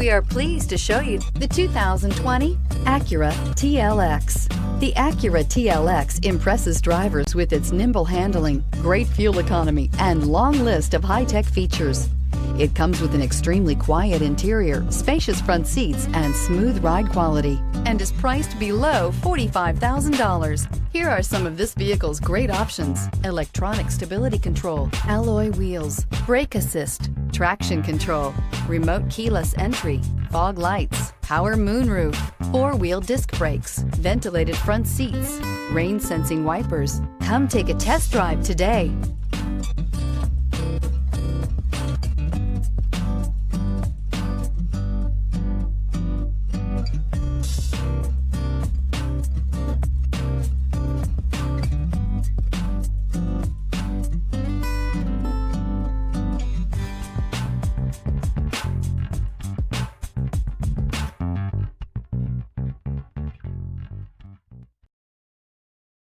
We are pleased to show you the 2020 Acura TLX. The Acura TLX impresses drivers with its nimble handling, great fuel economy, and long list of high-tech features. It comes with an extremely quiet interior, spacious front seats, and smooth ride quality, and is priced below $45,000. Here are some of this vehicle's great options: electronic stability control, alloy wheels, brake assist, traction control, remote keyless entry, fog lights, power moonroof, four-wheel disc brakes, ventilated front seats, rain sensing wipers. Come take a test drive today.